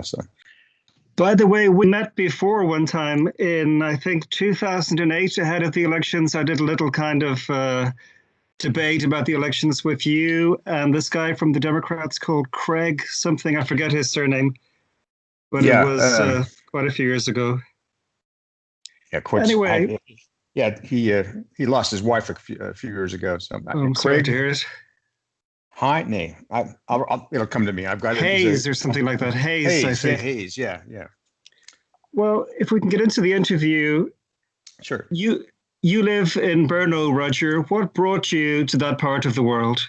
So. By the way, we met before one time in, I think, 2008, ahead of the elections. I did a little kind of debate about the elections with you and this guy from the Democrats called Craig something. I forget his surname, but it was quite a few years ago. Yeah, quite. Anyway, he lost his wife a few years ago. So I'm sorry to hear it. Hi, nay, it'll come to me. I've got Hayes or something like that. Hayes, I think. Hayes, yeah. Well, if we can get into the interview, sure. You live in Brno, Roger. What brought you to that part of the world?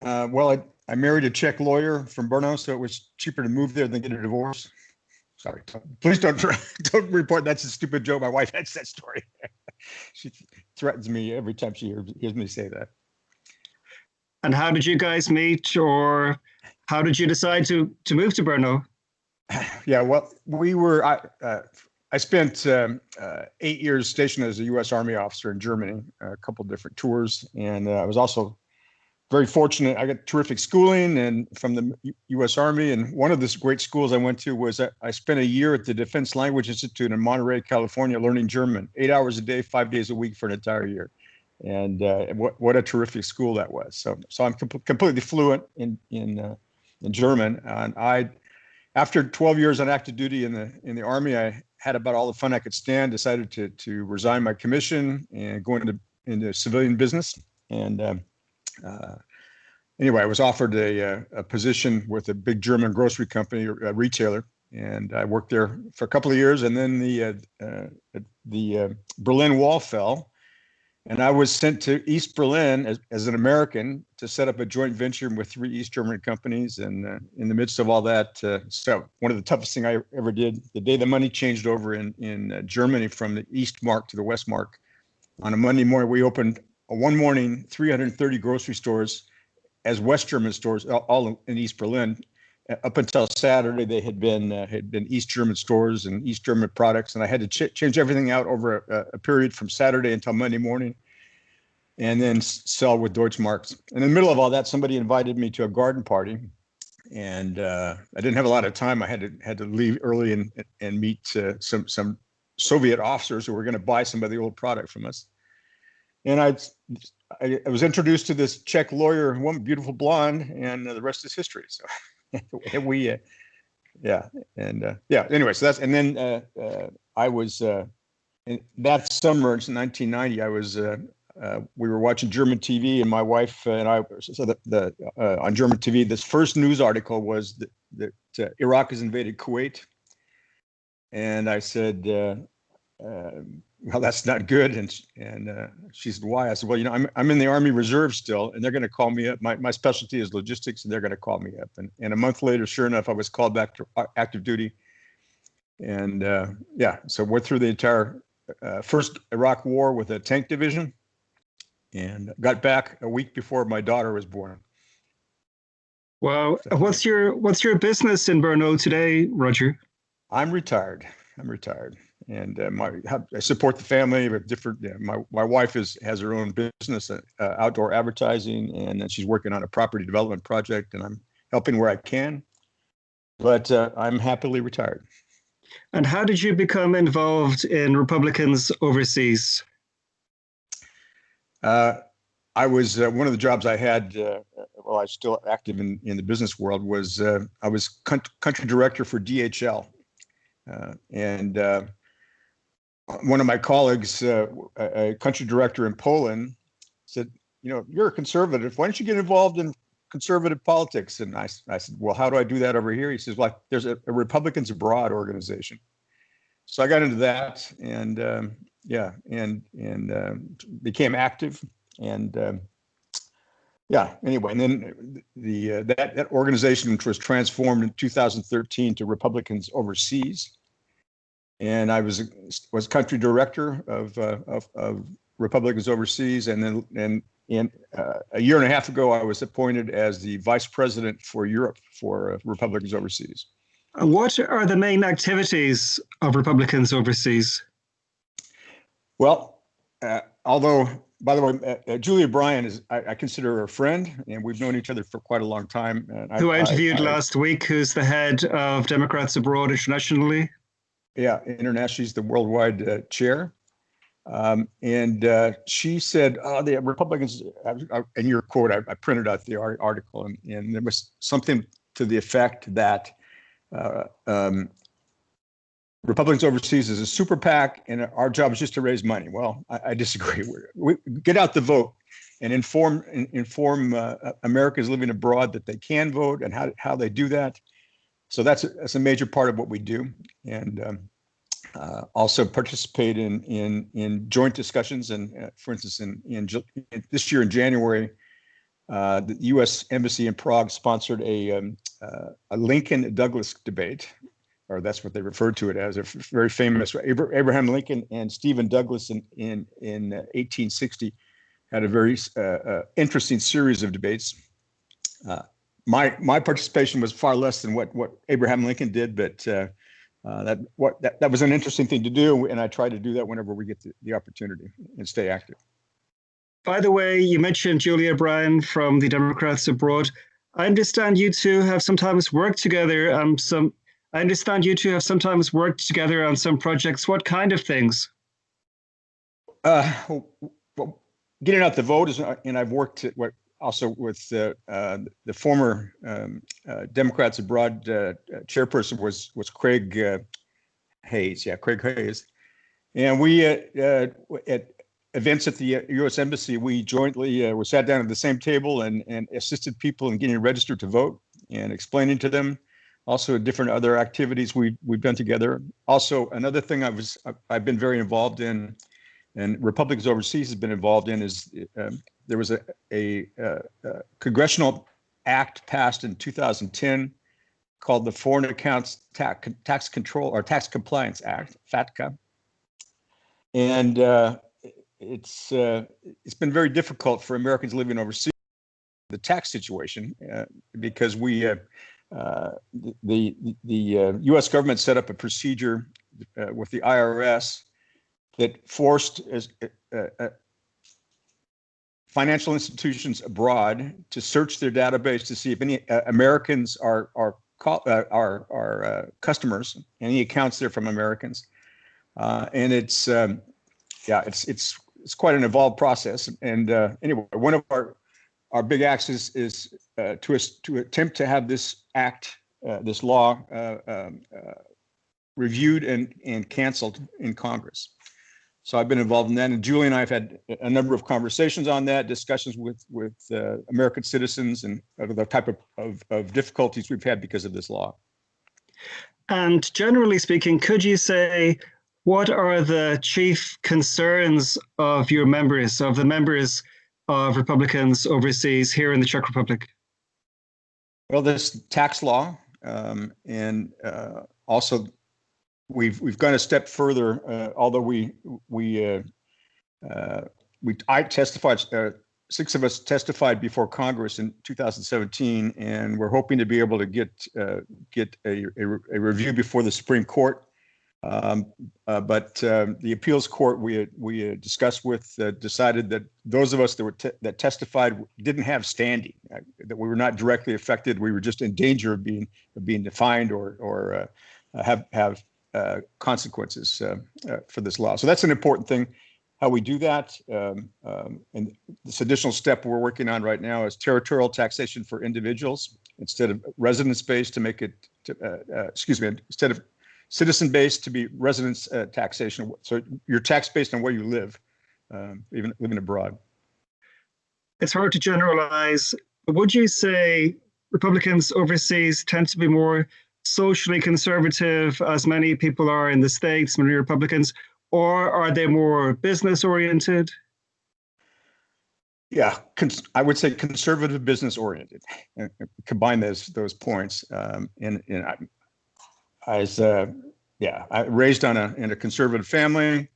Well, I married a Czech lawyer from Brno, so it was cheaper to move there than get a divorce. Sorry, please don't report that's a stupid joke. My wife hates that story. She threatens me every time she hears me say that. And how did you guys meet, or how did you decide to move to Brno? Yeah, well, I spent 8 years stationed as a U.S. Army officer in Germany, a couple of different tours, and I was also very fortunate. I got terrific schooling and from the U.S. Army, and one of the great schools I went to was I spent a year at the Defense Language Institute in Monterey, California, learning German, 8 hours a day, 5 days a week for an entire year. And what a terrific school that was. So I'm completely fluent in German. And after 12 years on active duty in the Army, I had about all the fun I could stand. Decided to resign my commission and go into civilian business. And anyway, I was offered a position with a big German grocery company, a retailer, and I worked there for a couple of years. And then the Berlin Wall fell. And I was sent to East Berlin as an American to set up a joint venture with 3 East German companies. And in the midst of all that, so one of the toughest things I ever did, the day the money changed over in Germany from the East Mark to the West Mark, on a Monday morning, we opened one morning 330 grocery stores as West German stores, all in East Berlin. Up until Saturday, they had been East German stores and East German products, and I had to change everything out over a period from Saturday until Monday morning, and then sell with Deutschmarks. And in the middle of all that, somebody invited me to a garden party, and I didn't have a lot of time. I had to leave early and meet some Soviet officers who were going to buy some of the old product from us. And I was introduced to this Czech lawyer, woman, beautiful blonde, and the rest is history. So. Anyway, so that's, and then I was in that summer in 1990. I was we were watching German TV, and my wife and I. So on German TV, this first news article was that Iraq has invaded Kuwait, and I said, well, that's not good. And she said, why? I said, well, I'm in the Army Reserve still, and they're going to call me up. My specialty is logistics, and they're going to call me up. And a month later, sure enough, I was called back to active duty. And so went through the entire first Iraq war with a tank division, and got back a week before my daughter was born. Wow. What's your business in Brno today, Roger? I'm retired. And I support the family with different. My wife has her own business, outdoor advertising, and then she's working on a property development project, and I'm helping where I can. But I'm happily retired. And how did you become involved in Republicans overseas? I was one of the jobs I had while I was still active in the business world was I was country director for DHL, and one of my colleagues, a country director in Poland, said, you're a conservative. Why don't you get involved in conservative politics? And I said, well, how do I do that over here? He says, well, there's a Republicans Abroad organization. So I got into that and became active. And anyway, and then that organization, which was transformed in 2013 to Republicans Overseas. And I was country director of Republicans Overseas, and then a year and a half ago, I was appointed as the vice president for Europe for Republicans Overseas. What are the main activities of Republicans Overseas? Well, although by the way, Julia Bryan is, I consider her a friend, and we've known each other for quite a long time. And who I interviewed last week, who's the head of Democrats Abroad internationally. Yeah, internationally, she's the worldwide chair. And she said, the Republicans, in your quote, I printed out the article, and there was something to the effect that Republicans overseas is a super PAC, and our job is just to raise money. Well, I disagree. We get out the vote and inform Americans living abroad that they can vote and how they do that. So that's a major part of what we do, and also participate in joint discussions. And for instance, in this year in January, the U.S. Embassy in Prague sponsored a Lincoln-Douglas debate, or that's what they referred to it as, a very famous Abraham Lincoln and Stephen Douglas in 1860 had a very interesting series of debates. My participation was far less than what Abraham Lincoln did, but that was an interesting thing to do, and I try to do that whenever we get the opportunity and stay active. By the way, you mentioned Julia Bryan from the Democrats Abroad. I understand you two have sometimes worked together. I understand you two have sometimes worked together on some projects. What kind of things? Well, getting out the vote is, and I've worked also with the former Democrats Abroad chairperson was Craig Hayes. Yeah, Craig Hayes. And we at events at the U.S. Embassy, we jointly we sat down at the same table and assisted people in getting registered to vote and explaining to them. Also, different other activities we've done together. Also, another thing I've been very involved in, and Republicans Overseas has been involved in, is there was a congressional act passed in 2010 called the Foreign Accounts Tax Control or Tax Compliance Act, FATCA, and it's been very difficult for Americans living overseas, the tax situation, because the U.S. government set up a procedure with the IRS that forced financial institutions abroad to search their database to see if any Americans are customers, any accounts there from Americans, and it's quite an involved process. And anyway, one of our big acts is to attempt to have this act, this law, reviewed and canceled in Congress. So I've been involved in that, and Julie and I have had a number of conversations on that, discussions with American citizens and the type of difficulties we've had because of this law. And generally speaking, could you say what are the chief concerns of your members, of the members of Republicans overseas here in the Czech Republic? Well, this tax law, and also we've gone a step further. Although I testified, 6 of us testified before Congress in 2017, and we're hoping to be able to get a review before the Supreme Court. But the appeals court we discussed with decided that those of us that testified didn't have standing, that we were not directly affected. We were just in danger of being defined or have consequences for this law. So that's an important thing, how we do that. And this additional step we're working on right now is territorial taxation for individuals instead of residence-based, to make it, instead of citizen-based to be residence taxation. So you're taxed based on where you live, even living abroad. It's hard to generalize, but would you say Republicans overseas tend to be more socially conservative, as many people are in the States, many Republicans, or are they more business-oriented? Yeah, I would say conservative, business-oriented. Combine those points, I raised in a conservative family,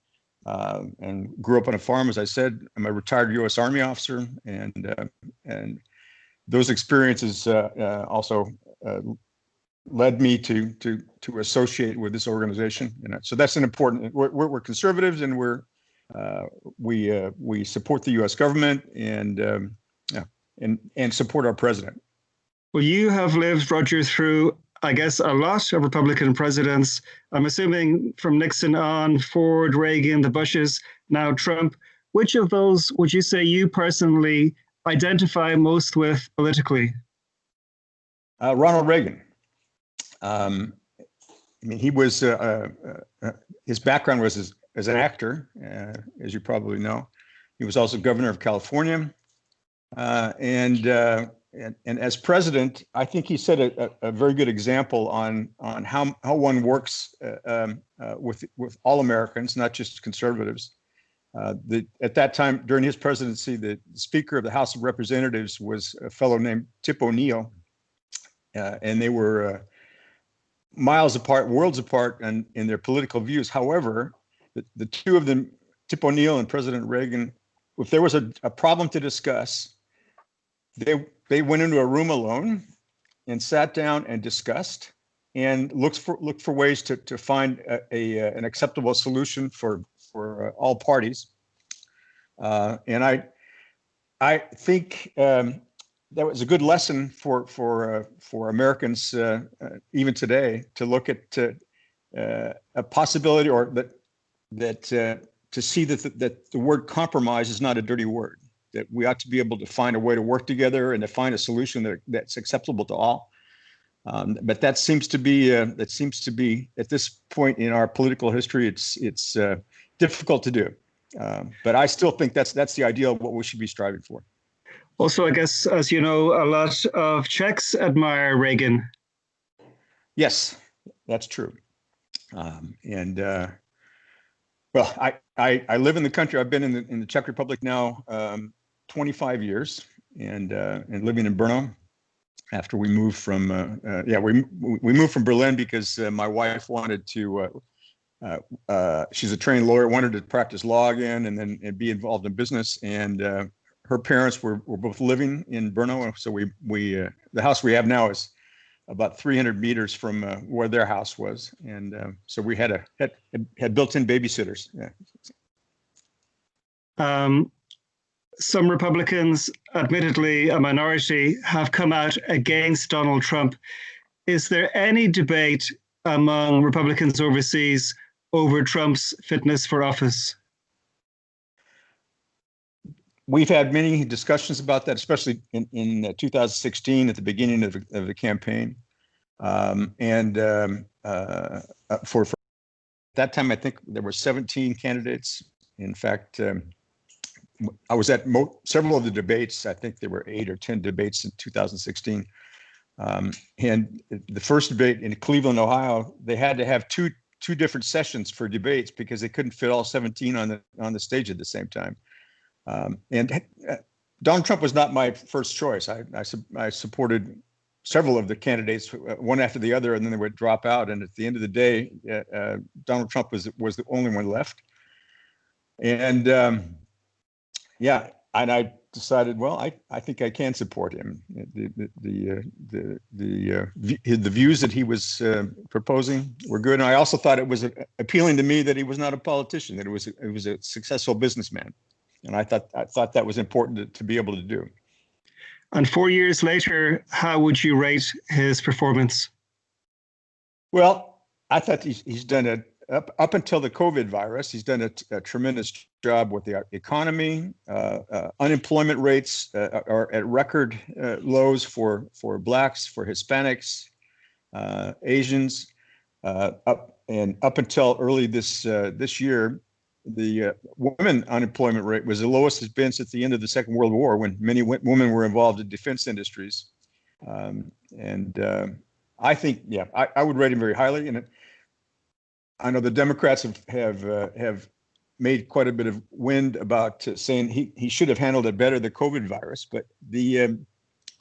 and grew up on a farm. As I said, I'm a retired U.S. Army officer, and those experiences also led me to associate with this organization. So that's an important. We're conservatives, and we're We support the U.S. government and support our president. Well, you have lived, Roger, through, I guess, a lot of Republican presidents. I'm assuming from Nixon on, Ford, Reagan, the Bushes, now Trump. Which of those would you say you personally identify most with politically? Ronald Reagan. I mean, he was his background was as an actor, as you probably know. He was also governor of California, and as president, I think he set a very good example on how one works with all Americans, not just conservatives. At that time, during his presidency, the Speaker of the House of Representatives was a fellow named Tip O'Neill, and they were miles apart, worlds apart in their political views. However, the two of them, Tip O'Neill and President Reagan, if there was a problem to discuss, they went into a room alone and sat down and discussed and looked for ways to find an acceptable solution for all parties. And I think that was a good lesson for Americans even today, to look at a possibility, or that to see that the word compromise is not a dirty word, that we ought to be able to find a way to work together and to find a solution that's acceptable to all. But that seems to be at this point in our political history, it's difficult to do. But I still think that's the ideal of what we should be striving for. Also, I guess, as you know, a lot of Czechs admire Reagan. Yes, that's true. Well, I live in the country. I've been in the Czech Republic now 25 years, and living in Brno. After we moved from we moved from Berlin because my wife wanted to. She's a trained lawyer, wanted to practice law again, and be involved in business. And her parents were both living in Brno, so we the house we have now is about 300 meters from where their house was, and so we had built-in babysitters. Yeah. Some Republicans, admittedly a minority, have come out against Donald Trump. Is there any debate among Republicans overseas over Trump's fitness for office? We've had many discussions about that, especially in 2016 at the beginning of the campaign. For that time, I think there were 17 candidates. In fact, I was at several of the debates. I think there were 8 or 10 debates in 2016. And the first debate in Cleveland, Ohio, they had to have two different sessions for debates because they couldn't fit all 17 on the stage at the same time. And Donald Trump was not my first choice. I supported several of the candidates, one after the other, and then they would drop out. And at the end of the day, Donald Trump was the only one left. And and I decided, well, I think I can support him. The views that he was proposing were good, and I also thought it was appealing to me that he was not a politician; that it was a successful businessman, and I thought that was important to be able to do. And 4 years later, how would you rate his performance? Well, I thought he's done up until the COVID virus, he's done a tremendous job with the economy. Unemployment rates are at record lows for Blacks, for Hispanics, Asians. Up until early this year, the women unemployment rate was the lowest it's been since the end of the Second World War, when many women were involved in defense industries. I think, I would rate him very highly. And I know the Democrats have made quite a bit of wind about saying he should have handled it better, the COVID virus. But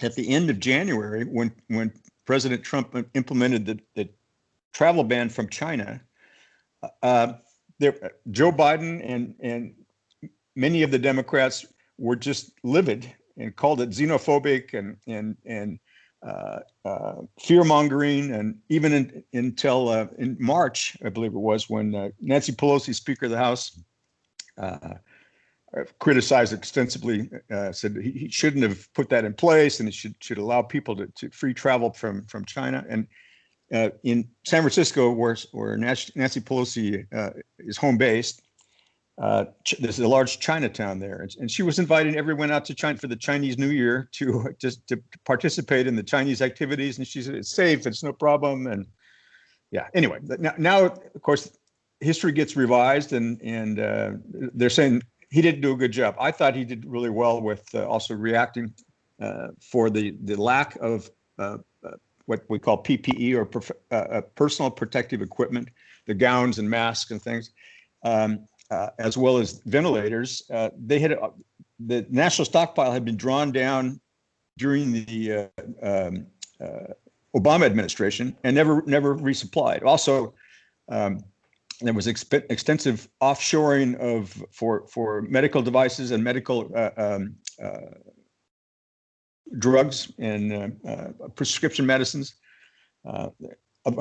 at the end of January, when President Trump implemented the travel ban from China, Joe Biden and many of the Democrats were just livid and called it xenophobic and fear-mongering, and even until in March, I believe it was, when Nancy Pelosi, Speaker of the House, criticized extensively, said he shouldn't have put that in place, and it should allow people to free travel from China. And in San Francisco, where Nancy Pelosi is home based, there's a large Chinatown there, and she was inviting everyone out to China for the Chinese New Year to participate in the Chinese activities. And she said it's safe, it's no problem. And yeah, anyway, now of course history gets revised, and they're saying he didn't do a good job. I thought he did really well with also reacting for the lack of what we call PPE, or personal protective equipment, the gowns and masks and things, as well as ventilators. The national stockpile had been drawn down during the Obama administration and never resupplied. Also, there was extensive offshoring for medical devices and medical drugs and prescription medicines. A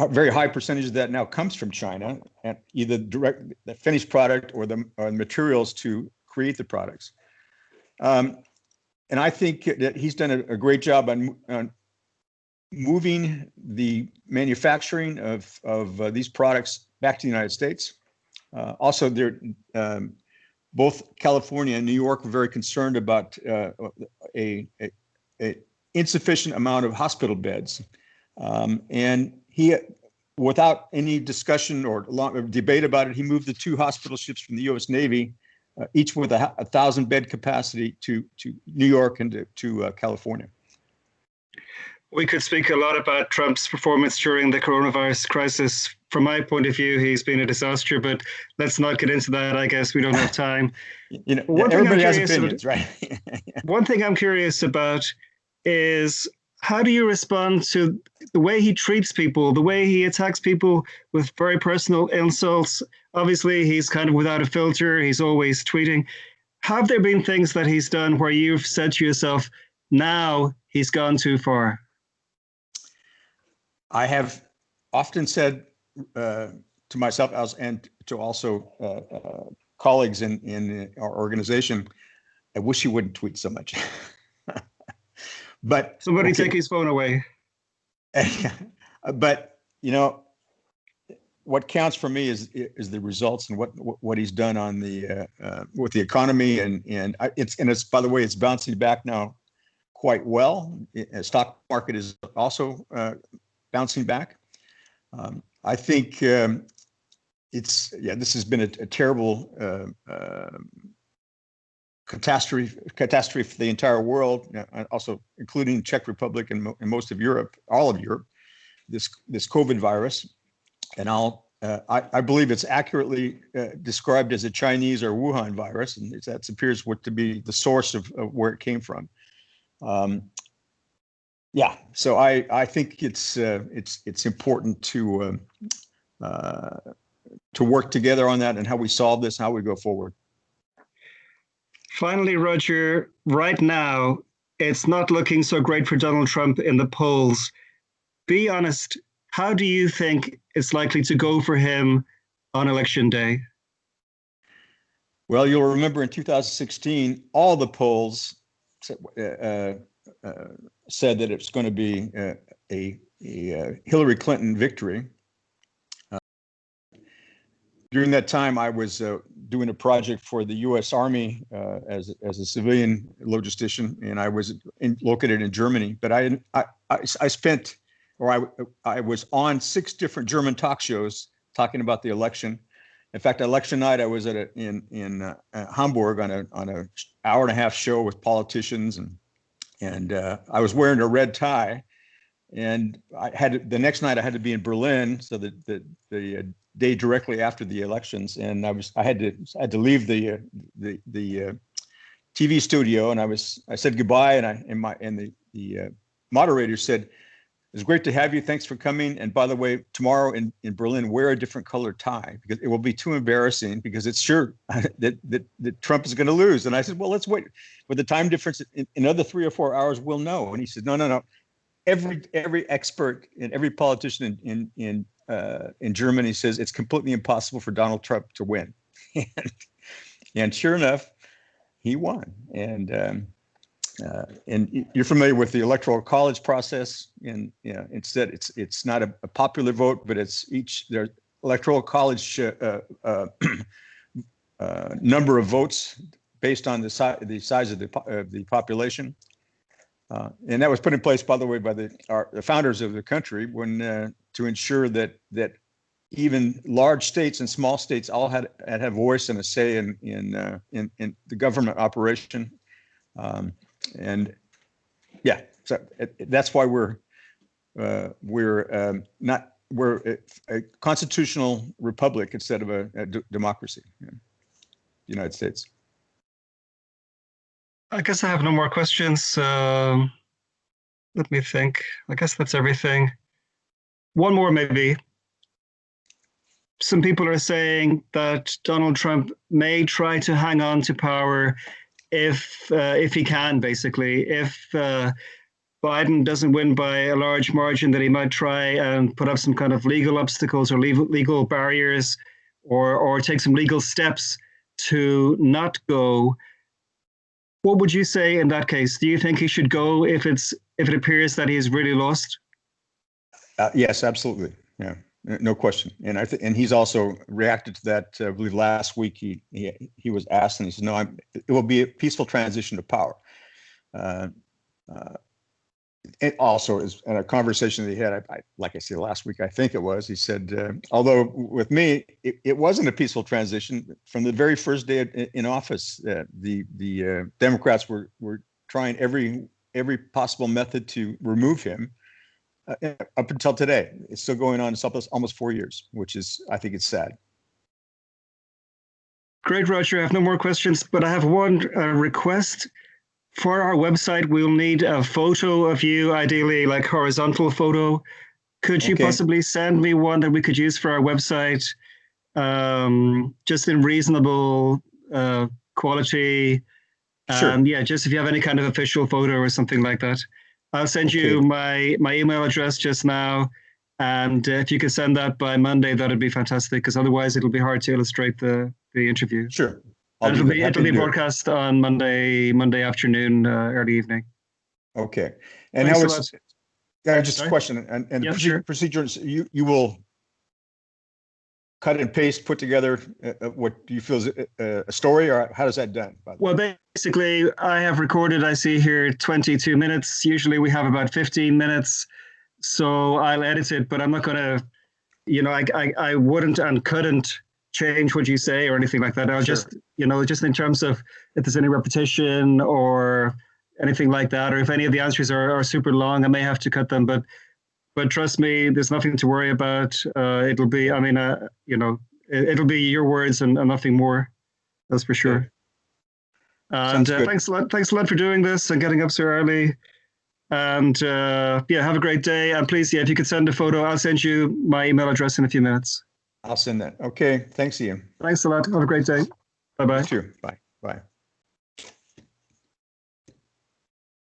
very high percentage of that now comes from China, and either the finished product or the materials to create the products. And I think that he's done a great job on moving the manufacturing of these products back to the United States. Also, both California and New York were very concerned about a insufficient amount of hospital beds. And he, without any discussion or debate about it, he moved the 2 hospital ships from the U.S. Navy, each with a 1,000-bed capacity, to New York and to California. We could speak a lot about Trump's performance during the coronavirus crisis. From my point of view, he's been a disaster, but let's not get into that. I guess we don't have time. Everybody has opinions, right? One thing I'm curious about is, how do you respond to the way he treats people, the way he attacks people with very personal insults? Obviously, he's kind of without a filter. He's always tweeting. Have there been things that he's done where you've said to yourself, now he's gone too far? I have often said to myself and to also colleagues in our organization, I wish he wouldn't tweet so much. But somebody take his phone away. But what counts for me is the results and what he's done on the with the economy, and it's by the way, it's bouncing back now quite well. The stock market is also bouncing back. I think this has been a terrible catastrophe for the entire world, also including Czech Republic and most of Europe, all of Europe. This COVID virus, and I believe it's accurately described as a Chinese or Wuhan virus, and that appears to be the source of where it came from. So I think it's important to work together on that and how we solve this, how we go forward. Finally, Roger, right now, it's not looking so great for Donald Trump in the polls. Be honest, how do you think it's likely to go for him on election day? Well, you'll remember in 2016, all the polls said that it's going to be a Hillary Clinton victory. During that time, I was doing a project for the U.S. Army as a civilian logistician, and I was located in Germany. But I was on 6 different German talk shows talking about the election. In fact, election night, I was in Hamburg on an hour-and-a-half show with politicians, and I was wearing a red tie. And the next night I had to be in Berlin, so the day directly after the elections, and I had to leave the TV studio, and I said goodbye, and the moderator said, "It's great to have you. Thanks for coming. And by the way, tomorrow in Berlin, wear a different colored tie because it will be too embarrassing because it's sure that Trump is going to lose." And I said, "Well, let's wait. With the time difference, in another 3 or 4 hours, we'll know." And he said, No. Every expert and every politician in Germany says it's completely impossible for Donald Trump to win. And sure enough, he won. And you're familiar with the electoral college process. And instead, it's not a popular vote, but it's their electoral college number of votes based on the size of the population. And that was put in place, by the way, by the founders of the country to ensure that even large states and small states all had a voice and a say in the government operation. And yeah, so that's why we're a constitutional republic instead of a democracy, the United States. I guess I have no more questions. Let me think. I guess that's everything. One more, maybe. Some people are saying that Donald Trump may try to hang on to power if he can, basically. If Biden doesn't win by a large margin, that he might try and put up some kind of legal obstacles or legal barriers, or take some legal steps to not go. What would you say in that case? Do you think he should go if it appears that he's really lost? Yes, absolutely. Yeah, no question. And and he's also reacted to that. I believe last week he was asked, and he said, "No, it will be a peaceful transition to power." It also is in a conversation that he had, like I said last week, I think it was, he said, although with me, it wasn't a peaceful transition from the very first day in office. The Democrats were trying every possible method to remove him up until today. It's still going on. It's almost 4 years, which is, I think it's sad. Great, Roger. I have no more questions, but I have one request. For our website, we'll need a photo of you, ideally like horizontal photo. Could you possibly send me one that we could use for our website, just in reasonable quality? Sure. Yeah, just if you have any kind of official photo or something like that. I'll send you my email address just now. And if you could send that by Monday, that'd be fantastic, because otherwise it'll be hard to illustrate the interview. Sure. It'll be broadcast on Monday afternoon, early evening. Okay. And Thanks how is just a question? And yeah, the procedures, you will cut and paste, put together what do you feel is a story, or how does that done? Well, basically, I have recorded, I see here, 22 minutes. Usually we have about 15 minutes. So I'll edit it, but I'm not going to, I wouldn't and couldn't change what you say or anything like that. I'll just in terms of if there's any repetition or anything like that, or if any of the answers are super long, I may have to cut them. But trust me, there's nothing to worry about. It'll be, it'll be your words and nothing more. That's for sure. And thanks a lot for doing this and getting up so early. And have a great day. And please, if you could send a photo, I'll send you my email address in a few minutes. I'll send that. Okay. Thanks, Ian. Thanks a lot. Have a great day. Bye-bye. You too. Bye. Bye.